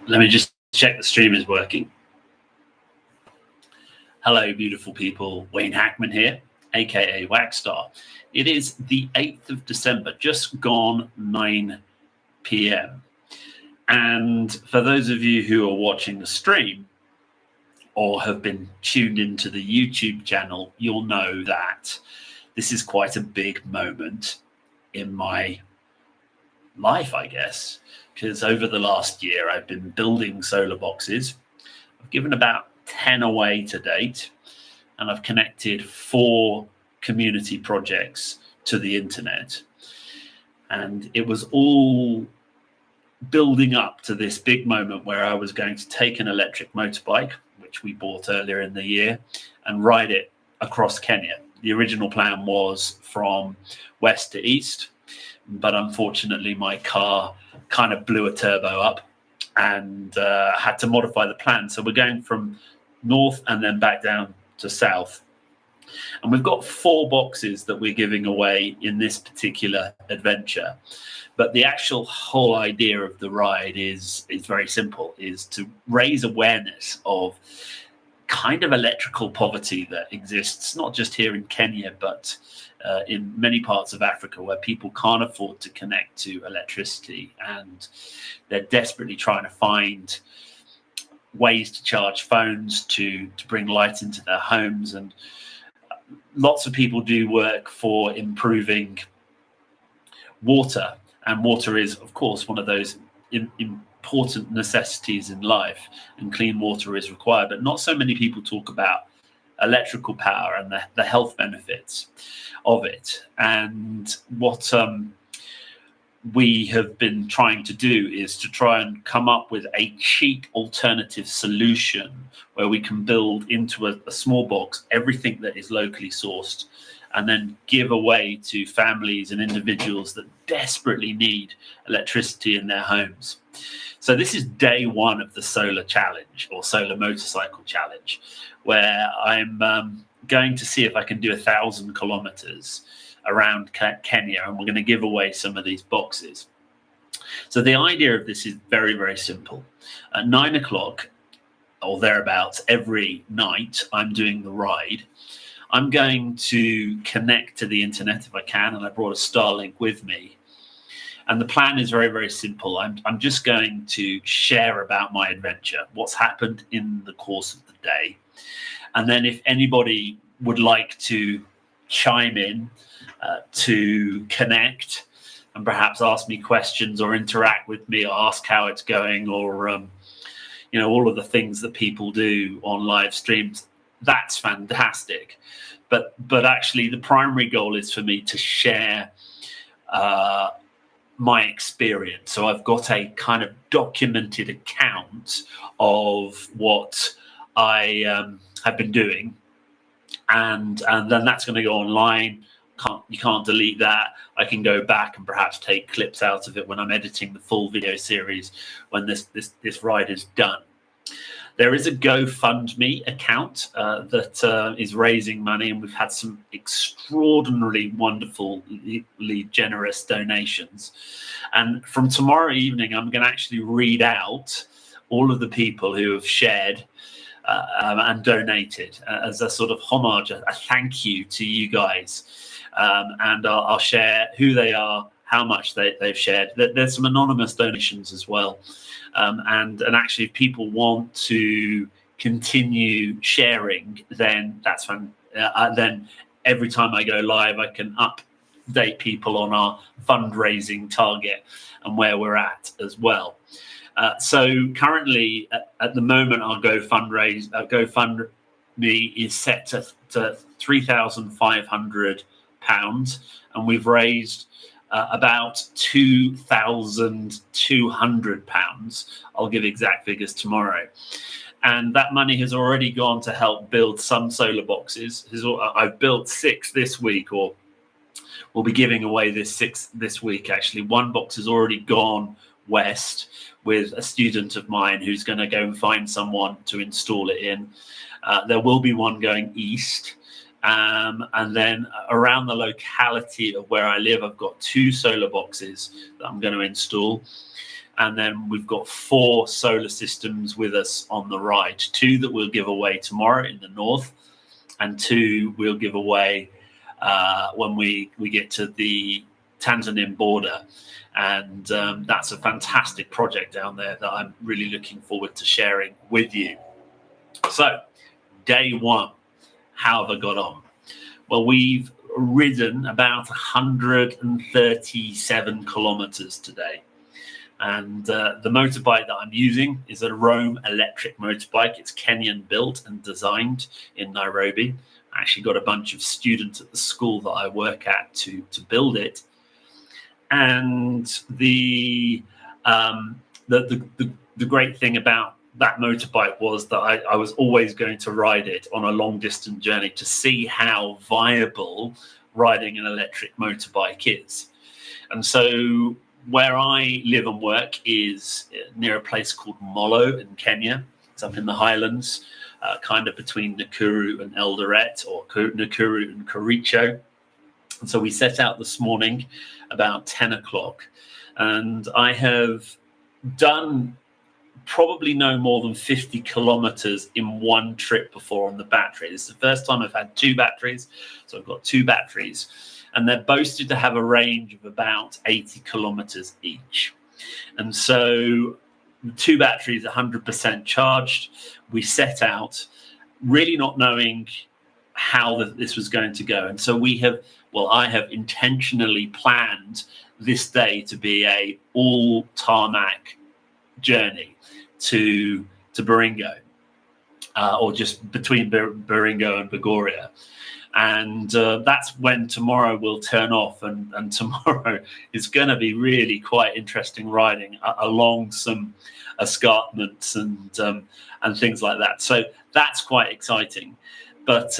Let me just check the stream is working. Hello, beautiful people. Wayne Hackman here, aka Whackstar. It is the 8th of December, just gone 9 p.m. And for those of you who are watching the stream or have been tuned into the YouTube channel, you'll know that this is quite a big moment in my life, I guess, because over the last year I've been building solar boxes. I've given about 10 away to date, and I've connected 4 community projects to the internet. And it was all building up to this big moment where I was going to take an electric motorbike, which we bought earlier in the year, and ride it across Kenya. The original plan was from west to east, but unfortunately my car kind of blew a turbo up and had to modify the plan. So we're going from north and then back down to south. And we've got 4 boxes that we're giving away in this particular adventure. But the actual whole idea of the ride is very simple, is to raise awareness of kind of electrical poverty that exists, not just here in Kenya, but in many parts of Africa where people can't afford to connect to electricity. And they're desperately trying to find ways to charge phones, to bring light into their homes. And lots of people do work for improving water. And water is, of course, one of those important necessities in life, and clean water is required. But not so many people talk about electrical power and the health benefits of it. And what we have been trying to do is to try and come up with a cheap alternative solution where we can build into a small box everything that is locally sourced, and then give away to families and individuals that desperately need electricity in their homes. So this is day 1 of the solar challenge, or solar motorcycle challenge, where I'm going to see if I can do 1,000 kilometers around Kenya, and we're going to give away some of these boxes. So the idea of this is very, very simple. At 9 o'clock or thereabouts every night, I'm doing the ride. I'm going to connect to the internet if I can, and I brought a Starlink with me. And the plan is very, very simple. I'm just going to share about my adventure, what's happened in the course of the day. And then if anybody would like to chime in to connect and perhaps ask me questions or interact with me or ask how it's going, or, all of the things that people do on live streams, that's fantastic. But actually the primary goal is for me to share my experience. So I've got a kind of documented account of what I have been doing, and then that's going to go online. You can't delete that. I can go back and perhaps take clips out of it when I'm editing the full video series when this ride is done. There is a GoFundMe account that is raising money, and we've had some extraordinarily wonderfully generous donations. And from tomorrow evening, I'm going to actually read out all of the people who have shared and donated as a sort of homage, a thank you to you guys. And I'll share who they are, how much they've shared. There's some anonymous donations as well. And actually, if people want to continue sharing, then that's fun. Then every time I go live, I can update people on our fundraising target and where we're at as well. So currently, at the moment, our GoFundMe is set to £3,500, and we've raised about £2,200. I'll give exact figures tomorrow. And that money has already gone to help build some solar boxes. I've built 6 this week, or we'll be giving away 6 this week, actually. 1 box has already gone west with a student of mine who's going to go and find someone to install it in. There will be 1 going east. And then around the locality of where I live, I've got 2 solar boxes that I'm going to install. And then we've got 4 solar systems with us on the ride, 2 that we'll give away tomorrow in the north, and 2 we'll give away when we get to the Tanzanian border. And that's a fantastic project down there that I'm really looking forward to sharing with you. So, day 1, how have I got on? Well, we've ridden about 137 kilometers today. And the motorbike that I'm using is a Rome electric motorbike. It's Kenyan built and designed in Nairobi. I actually got a bunch of students at the school that I work at to build it. And the great thing about that motorbike was that I was always going to ride it on a long distance journey to see how viable riding an electric motorbike is. And so where I live and work is near a place called Molo in Kenya. It's up in the highlands, kind of between Nakuru and Eldoret, or Nakuru and Kericho. And so we set out this morning about 10 o'clock. And I have done probably no more than 50 kilometers in one trip before on the battery. This is the first time I've had 2 batteries. So I've got 2 batteries. And they're boasted to have a range of about 80 kilometers each. And so the 2 batteries, 100% charged. We set out really not knowing how this was going to go. And so I have intentionally planned this day to be a all tarmac journey to Baringo, or just between Baringo and Bogoria. And that's when tomorrow will turn off, and tomorrow is going to be really quite interesting riding along some escarpments and things like that. So that's quite exciting. But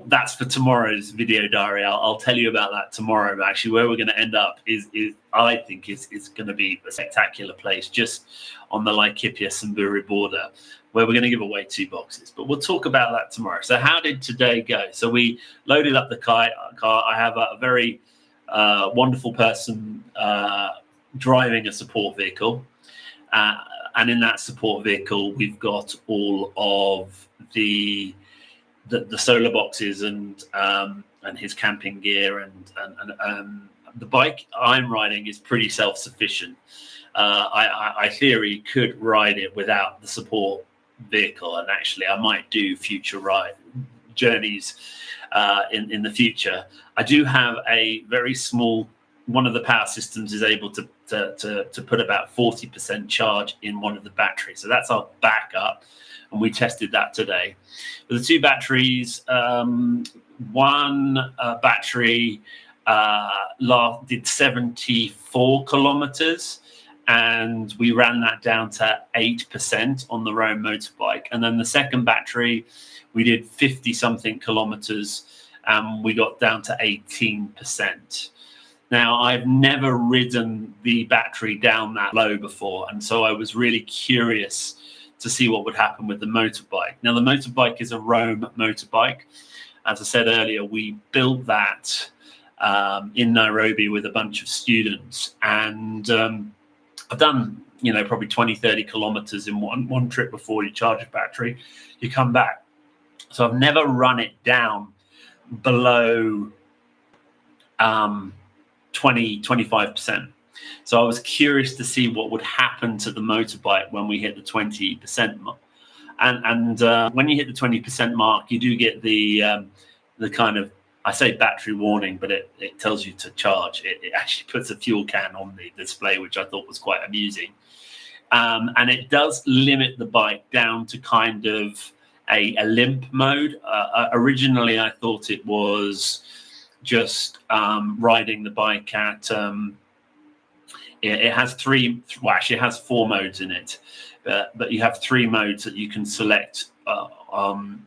that's for tomorrow's video diary. I'll tell you about that tomorrow. But actually, where we're going to end up is I think is going to be a spectacular place just on the Laikipia-Samburu border, where we're going to give away 2 boxes. But we'll talk about that tomorrow. So how did today go? So we loaded up the car. I have a very wonderful person driving a support vehicle. And in that support vehicle, we've got all of the solar boxes and his camping gear. And the bike I'm riding is pretty self-sufficient. I theory could ride it without the support vehicle, and actually I might do future ride journeys in the future. I do have a very small one of the power systems is able to put about 40% charge in one of the batteries, so that's our backup, and we tested that today. But the 2 batteries, one battery did 74 kilometers, and we ran that down to 8% on the Rome motorbike. And then the second battery, we did 50 something kilometers, and we got down to 18%. Now, I've never ridden the battery down that low before, and so I was really curious to see what would happen with the motorbike. Now, the motorbike is a Rome motorbike. As I said earlier, we built that in Nairobi with a bunch of students, and I've done, probably 20, 30 kilometers in one trip before you charge a battery, you come back. So I've never run it down below 25%. So I was curious to see what would happen to the motorbike when we hit the 20% mark. And when you hit the 20% mark, you do get the kind of, I say battery warning, but it tells you to charge. It actually puts a fuel can on the display, which I thought was quite amusing. And it does limit the bike down to kind of a limp mode. Originally, I thought it was just riding the bike at... it has it has 4 modes in it, but you have 3 modes that you can select on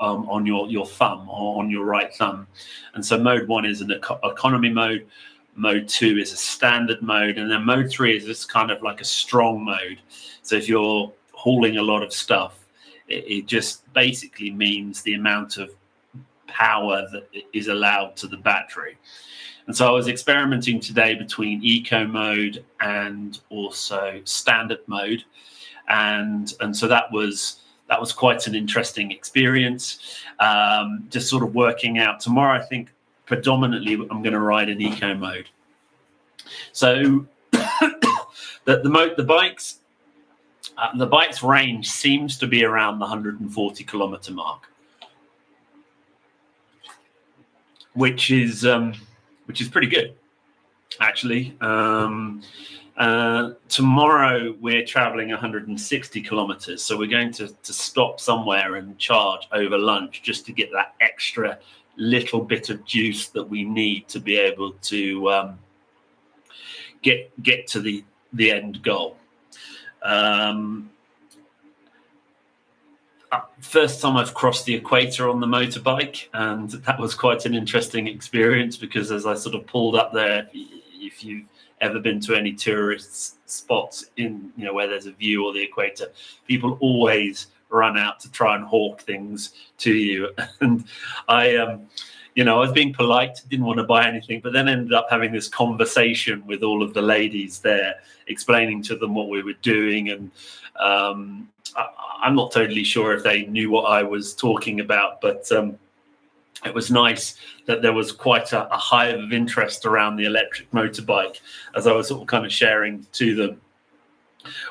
your thumb, or on your right thumb. And so mode 1 is an economy mode, mode 2 is a standard mode, and then mode 3 is this kind of like a strong mode. So if you're hauling a lot of stuff, it just basically means the amount of power that is allowed to the battery. And so I was experimenting today between eco mode and also standard mode, and so that was quite an interesting experience. Just sort of working out. Tomorrow, I think predominantly I'm going to ride in eco mode. So the bike's range seems to be around the 140km mark, which is pretty good, actually. Tomorrow we're traveling 160km, so we're going to stop somewhere and charge over lunch just to get that extra little bit of juice that we need to be able to get to the end goal. First time I've crossed the equator on the motorbike, and that was quite an interesting experience, because as I sort of pulled up there, if you've ever been to any tourist spots in, where there's a view or the equator, people always run out to try and hawk things to you. And I was being polite, didn't want to buy anything, but then ended up having this conversation with all of the ladies there, explaining to them what we were doing. And I'm not totally sure if they knew what I was talking about, but it was nice that there was quite a hive of interest around the electric motorbike, as I was sort of kind of sharing to them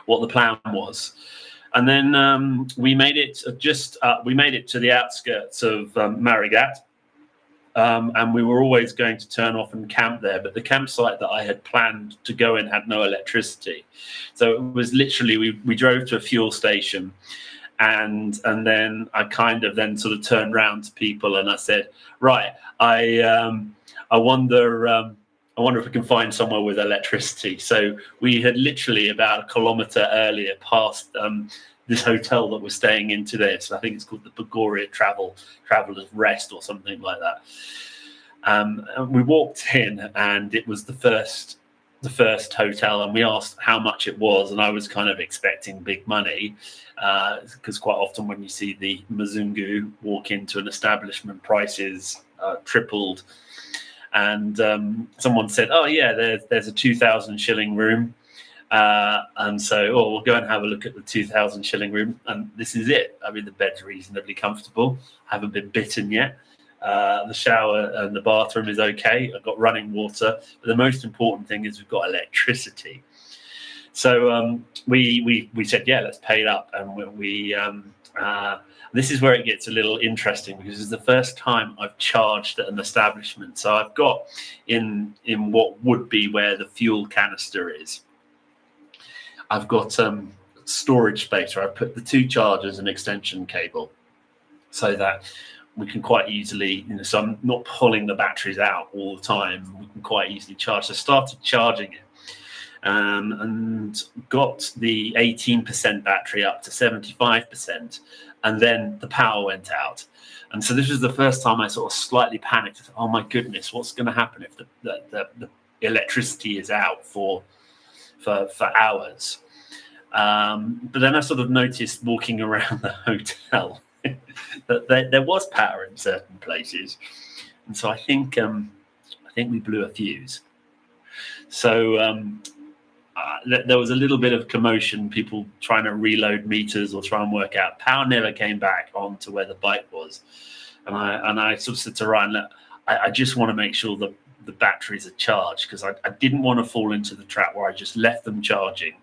what the plan was. And then we made it to the outskirts of Marigat. And we were always going to turn off and camp there, but the campsite that I had planned to go in had no electricity. So it was literally, we drove to a fuel station, and then I kind of then sort of turned around to people and I said, right, I wonder if we can find somewhere with electricity. So we had literally about a kilometre earlier passed this hotel that we're staying in today. So I think it's called the Pagoria Traveller's Rest or something like that. And we walked in, and it was the first hotel, and we asked how much it was, and I was kind of expecting big money, because quite often when you see the Mzungu walk into an establishment, prices tripled. And someone said, oh yeah, there's a 2,000 shilling room. And so, we'll go and have a look at the 2,000 shilling room, and this is it. I mean, the bed's reasonably comfortable. Haven't been bitten yet. The shower and the bathroom is okay. I've got running water, but the most important thing is we've got electricity. So we said, yeah, let's pay it up, and this is where it gets a little interesting, because it's the first time I've charged at an establishment. So I've got in what would be where the fuel canister is, I've got storage space where I put the two chargers and extension cable, so that we can quite easily, so I'm not pulling the batteries out all the time. We can quite easily charge. So I started charging it, and got the 18% battery up to 75%, and then the power went out. And so this was the first time I sort of slightly panicked. Oh my goodness, what's going to happen if the electricity is out for hours? But then I sort of noticed, walking around the hotel, that there was power in certain places, and so I think we blew a fuse. So there was a little bit of commotion, people trying to reload meters or try and work out. Power never came back onto where the bike was, and I sort of said to Ryan, look, I just want to make sure that the batteries are charged, because I didn't want to fall into the trap where I just left them charging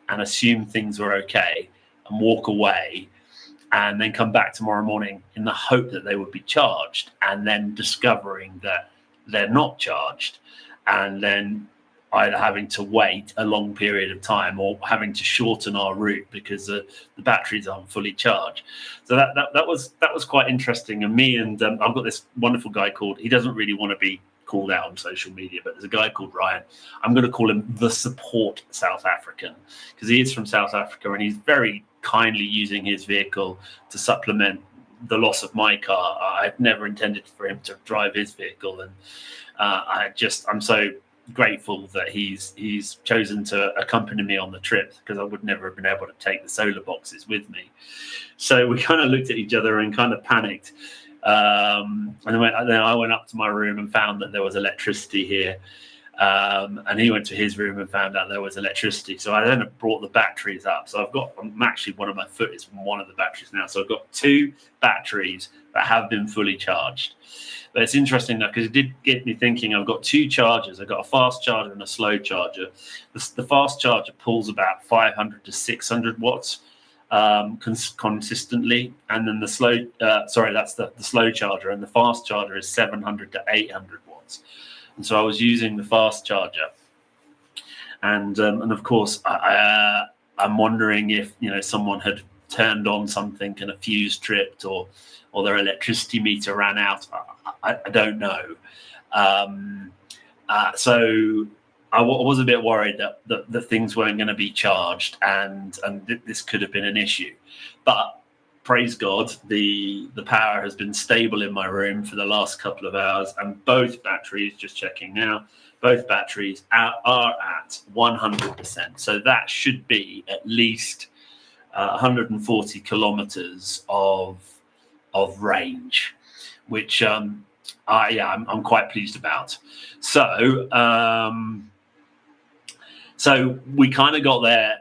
and assume things were okay and walk away, and then come back tomorrow morning in the hope that they would be charged, and then discovering that they're not charged, and then either having to wait a long period of time or having to shorten our route because the batteries aren't fully charged. So that was quite interesting. And I've got this wonderful guy called, he doesn't really want to be called out on social media, but there's a guy called Ryan. I'm going to call him the Support South African, because he is from South Africa, and he's very kindly using his vehicle to supplement the loss of my car. I've never intended for him to drive his vehicle, and I'm so grateful that he's chosen to accompany me on the trip, because I would never have been able to take the solar boxes with me. So we kind of looked at each other and kind of panicked. And then I went up to my room and found that there was electricity here. And he went to his room and found out there was electricity. So I then brought the batteries up. So I'm actually, one of my foot is from one of the batteries now. So I've got 2 batteries that have been fully charged. But it's interesting now because it did get me thinking. I've got 2 chargers. I've got a fast charger and a slow charger. The fast charger pulls about 500 to 600 watts consistently, and then the slow that's the slow charger, and the fast charger is 700 to 800 watts. And so I was using the fast charger, and of course I'm wondering if someone had turned on something and a fuse tripped, or their electricity meter ran out. I don't know. So I was a bit worried that things weren't going to be charged, and this could have been an issue. But praise God, the power has been stable in my room for the last couple of hours, and both batteries, just checking now, both batteries are at 100%. So that should be at least 140 kilometers of range, which I'm quite pleased about. So we kind of got there.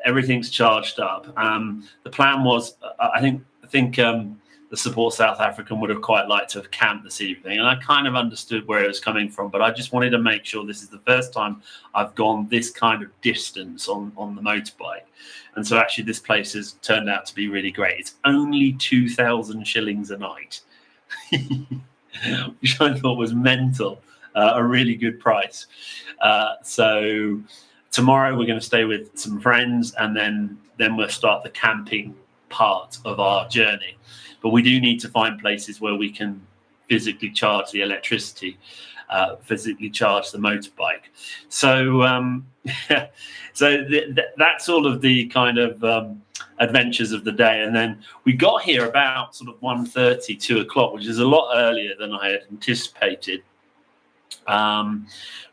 Everything's charged up. The plan was, I think the Support South African would have quite liked to have camped this evening, and I kind of understood where it was coming from. But I just wanted to make sure this is the first time I've gone this kind of distance on the motorbike, and so actually this place has turned out to be really great. It's only 2,000 shillings a night, which I thought was mental. A really good price. So tomorrow we're going to stay with some friends, and then we'll start the camping part of our journey. But we do need to find places where we can physically charge the electricity, physically charge the motorbike. So that's all of the kind of adventures of the day. And then we got here about sort of 1:30, 2 o'clock, which is a lot earlier than I had anticipated.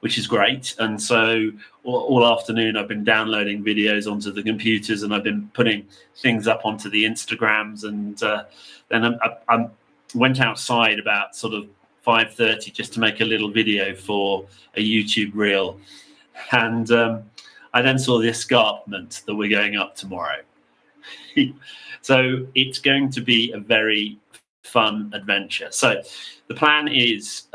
Which is great. And so all afternoon I've been downloading videos onto the computers, and I've been putting things up onto the Instagrams, and then I went outside about sort of 5:30 just to make a little video for a YouTube reel, and I then saw the escarpment that we're going up tomorrow. So it's going to be a very fun adventure. So the plan is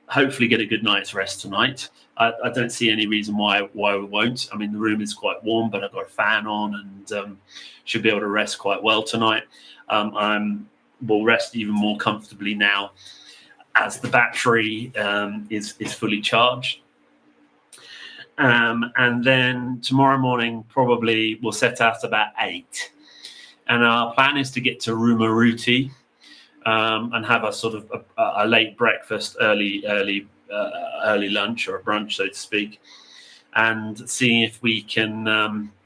hopefully get a good night's rest tonight. I don't see any reason why we won't. I mean, the room is quite warm, but I've got a fan on, and should be able to rest quite well tonight. We'll rest even more comfortably now as the battery is fully charged. And then tomorrow morning, probably we'll set out about 8. And our plan is to get to Rumaruti, and have a sort of a late breakfast, early lunch, or a brunch, so to speak, and see if we can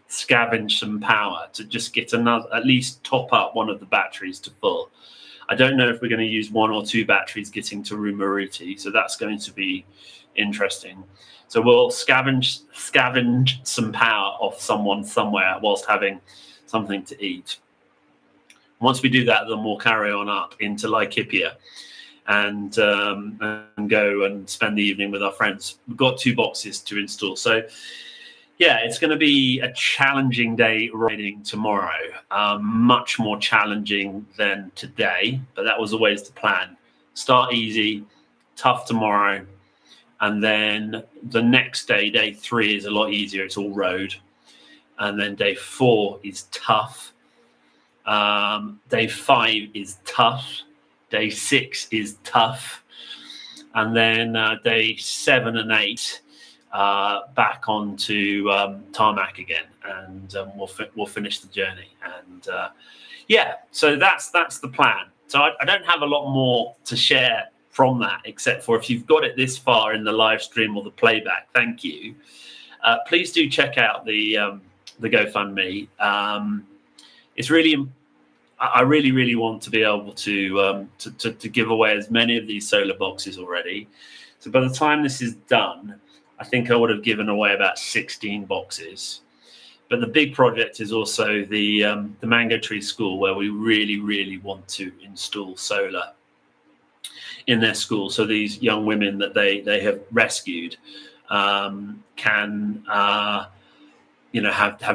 scavenge some power to just get at least top up one of the batteries to full. I don't know if we're going to use 1 or 2 batteries getting to Rumaruti, so that's going to be interesting. So we'll scavenge some power off someone somewhere whilst having something to eat. Once we do that, then we'll carry on up into Laikipia and go and spend the evening with our friends. We've got 2 boxes to install. So, yeah, it's going to be a challenging day riding tomorrow. Much more challenging than today, but that was always the plan. Start easy, tough tomorrow, and then the next day, day 3, is a lot easier. It's all road. And then day 4 is tough. Day 5 is tough. Day 6 is tough. And then day 7 and 8 back onto tarmac again, and we'll finish the journey. And so that's the plan. So I don't have a lot more to share from that, except for if you've got it this far in the live stream or the playback, thank you. Please do check out the GoFundMe. It's really, I really want to be able to give away as many of these solar boxes already. So by the time this is done, I think I would have given away about 16 boxes. But the big project is also the Mango Tree School, where we really want to install solar in their school, so these young women that they have rescued can have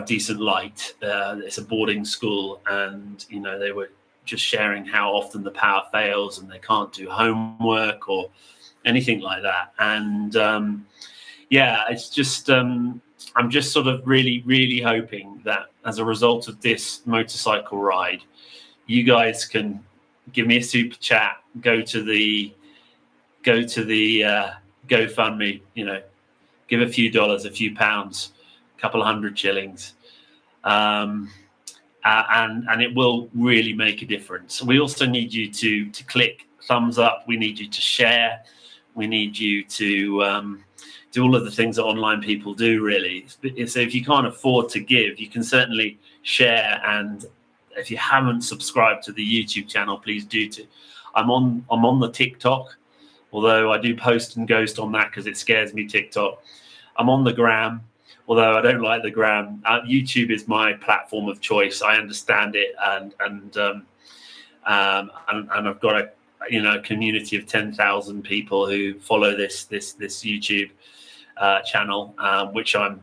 decent light. It's a boarding school, and they were just sharing how often the power fails and they can't do homework or anything like that. And it's just I'm just sort of really hoping that as a result of this motorcycle ride, you guys can give me a super chat, go to the GoFundMe, give a few dollars, a few pounds, a couple of hundred shillings, and it will really make a difference. We also need you to click thumbs up. We need you to share. We need you to do all of the things that online people do, really. So if you can't afford to give, you can certainly share. And if you haven't subscribed to the YouTube channel, please do too. I'm on the TikTok, although I do post and ghost on that because it scares me, TikTok. I'm on the gram, although I don't like the gram. YouTube is my platform of choice. I understand it, and I've got a community of 10,000 people who follow this YouTube channel, which I'm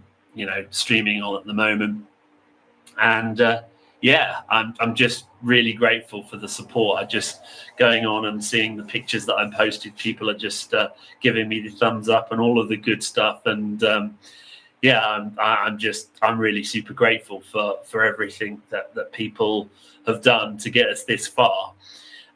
streaming on at the moment. And I'm just really grateful for the support. I just going on and seeing the pictures that I posted, people are just giving me the thumbs up and all of the good stuff. And I'm really super grateful for everything that people have done to get us this far.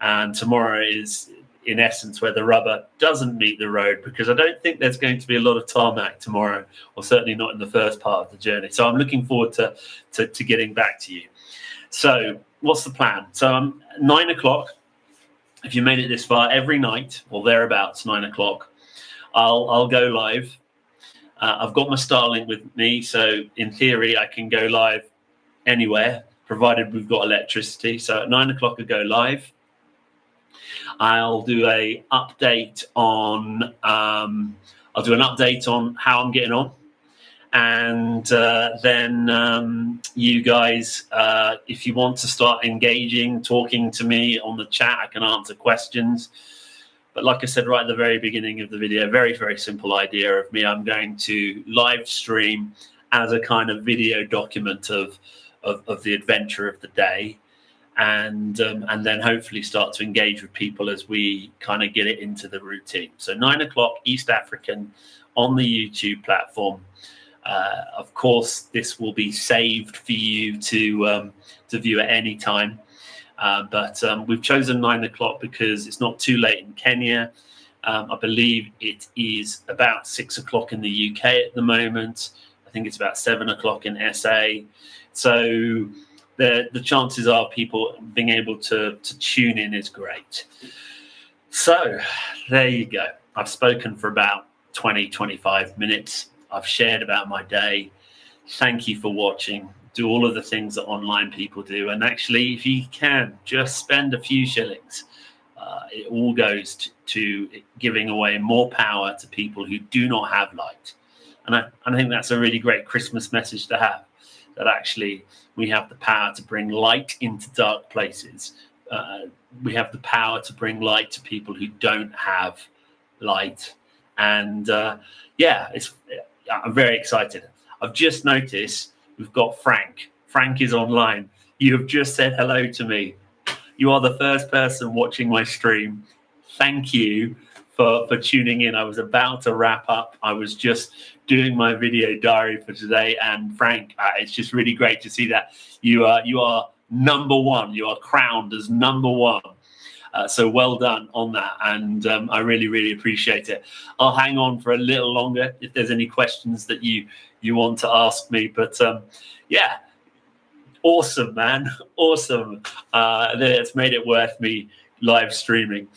And tomorrow is, in essence, where the rubber doesn't meet the road, because I don't think there's going to be a lot of tarmac tomorrow, or certainly not in the first part of the journey. So I'm looking forward to getting back to you. So what's the plan? So 9 o'clock, if you made it this far, every night or thereabouts, 9 o'clock, I'll go live. I've got my Starlink with me, so in theory I can go live anywhere, provided we've got electricity. So at 9 o'clock I go live. I'll do an update on how I'm getting on, and then you guys, if you want to start engaging, talking to me on the chat, I can answer questions. But like I said right at the very beginning of the video, very, very simple idea of me. I'm going to live stream as a kind of video document of the adventure of the day. And then hopefully start to engage with people as we kind of get it into the routine. So 9 o'clock East African on the YouTube platform. Of course, this will be saved for you to view at any time. But we've chosen 9 o'clock because it's not too late in Kenya. I believe it is about 6 o'clock in the UK at the moment. I think it's about 7 o'clock in SA. So the chances are people being able to tune in is great. So there you go. I've spoken for about 20-25 minutes. I've shared about my day. Thank you for watching. Do all of the things that online people do. And actually, if you can, just spend a few shillings. It all goes to giving away more power to people who do not have light. And I think that's a really great Christmas message to have, that actually we have the power to bring light into dark places. We have the power to bring light to people who don't have light. And I'm very excited. I've just noticed we've got Frank. Frank is online. You have just said hello to me. You are the first person watching my stream. Thank you for tuning in. I was about to wrap up. I was just doing my video diary for today. And Frank, it's just really great to see that you are number one. You are crowned as number one. So well done on that. And I really, really appreciate it. I'll hang on for a little longer if there's any questions that you want to ask me. But awesome, man. Awesome. It's made it worth me live streaming.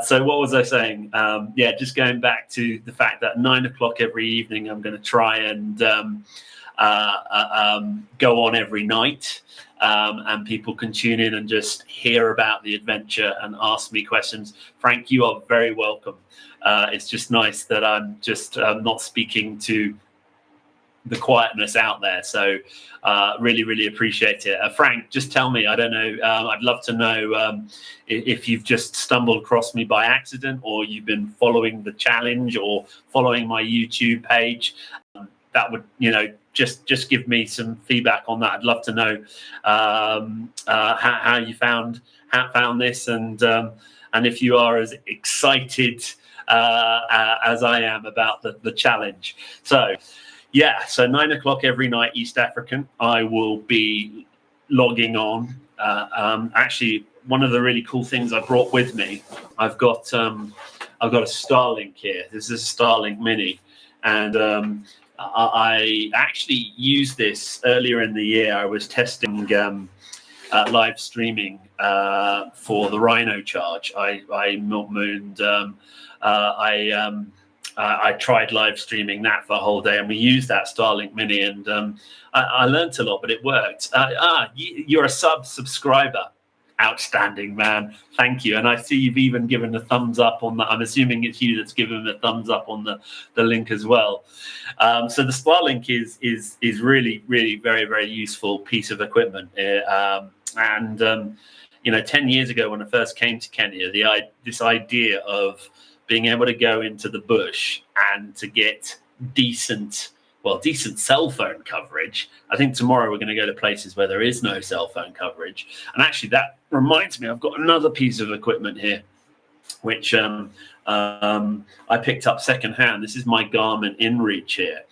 So what was I saying? Just going back to the fact that 9 o'clock every evening, I'm going to try and go on every night. And people can tune in and just hear about the adventure and ask me questions. Frank, you are very welcome. It's just nice that I'm just not speaking to the quietness out there. So really appreciate it. Frank, just tell me, I don't know, I'd love to know if you've just stumbled across me by accident, or you've been following the challenge or following my YouTube page. That would, just give me some feedback on that. I'd love to know how you found this, and if you are as excited as I am about the challenge. So 9 o'clock every night East African, I will be logging on. Actually, one of the really cool things I brought with me, I've got a Starlink here. This is a Starlink Mini, and I actually used this earlier in the year. I was testing live streaming for the Rhino charge. I milk-mooned. I tried live streaming that for a whole day, and we used that Starlink Mini, and I learned a lot, but it worked. You're a subscriber. Outstanding, man. Thank you. And I see you've even given a thumbs up on that. I'm assuming it's you that's given a thumbs up on the link as well. So the Starlink is really very useful piece of equipment. 10 years ago when I first came to Kenya, this idea of being able to go into the bush and to get decent cell phone coverage. I think tomorrow we're going to go to places where there is no cell phone coverage. And actually that reminds me, I've got another piece of equipment here, which I picked up secondhand. This is my Garmin InReach here.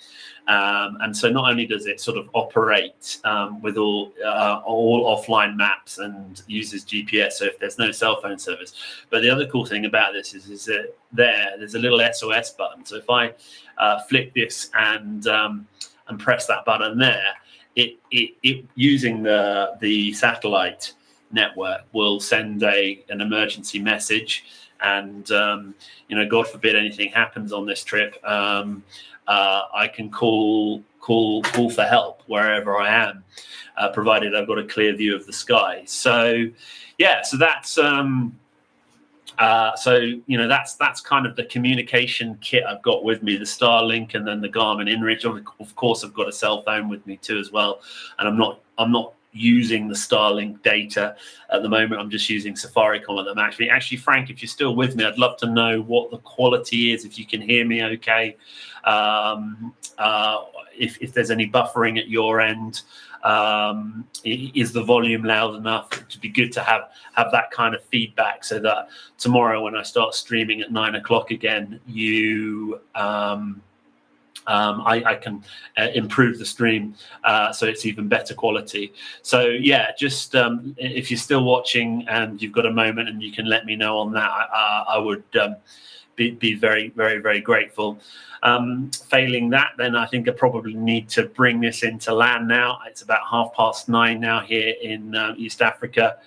And so not only does it sort of operate with all offline maps and uses GPS, so if there's no cell phone service, but the other cool thing about this is that there's a little SOS button. So if I flick this and press that button there, it using the satellite network will send an emergency message, and God forbid anything happens on this trip. I can call for help wherever I am, provided I've got a clear view of the sky. So that's that's kind of the communication kit I've got with me, the Starlink and then the Garmin InReach. Of course, I've got a cell phone with me too as well, and I'm not using the Starlink data at the moment. I'm just using Safaricom at the moment. Actually, Frank, if you're still with me, I'd love to know what the quality is, if you can hear me okay, if there's any buffering at your end. Is the volume loud enough? It'd be good to have that kind of feedback, so that tomorrow when I start streaming at 9 o'clock again, I can improve the stream so it's even better quality. So just if you're still watching and you've got a moment and you can let me know on that, I would be very grateful. Failing that, then I think I probably need to bring this into land now. It's about 9:30 now here in East Africa.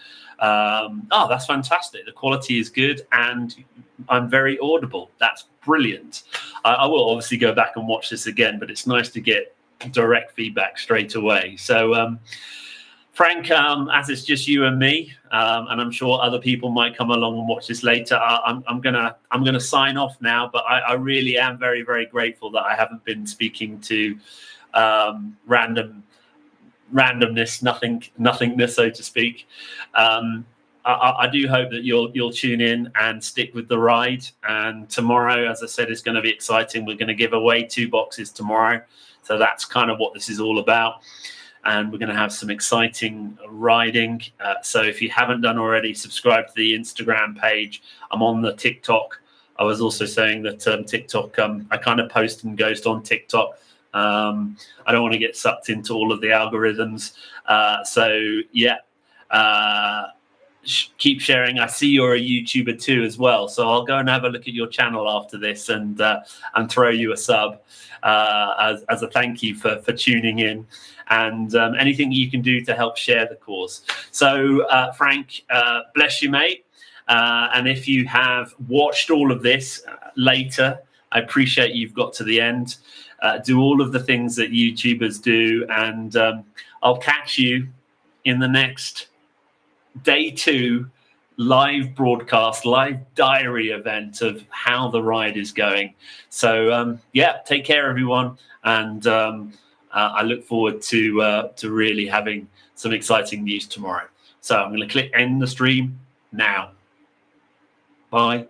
That's fantastic. The quality is good and I'm very audible. That's brilliant. I will obviously go back and watch this again, but it's nice to get direct feedback straight away. So Frank, as it's just you and me, and I'm sure other people might come along and watch this later, I'm gonna sign off now. But I really am very grateful that I haven't been speaking to randomness, nothingness, so to speak. I do hope that you'll tune in and stick with the ride. And tomorrow, as I said, is going to be exciting. We're going to give away 2 boxes tomorrow, so that's kind of what this is all about. And we're going to have some exciting riding. So if you haven't done already, subscribe to the Instagram page. I'm on the TikTok. I was also saying that TikTok, I kind of post and ghost on TikTok. I don't want to get sucked into all of the algorithms. Keep sharing. I see you're a YouTuber too as well, so I'll go and have a look at your channel after this and throw you a sub as a thank you for tuning in, and anything you can do to help share the cause. So Frank, bless you, mate. And if you have watched all of this later, I appreciate you've got to the end. Do all of the things that YouTubers do, and I'll catch you in the next day 2 live broadcast, live diary event of how the ride is going. So take care everyone, and I look forward to really having some exciting news tomorrow. So I'm going to click end the stream now. Bye.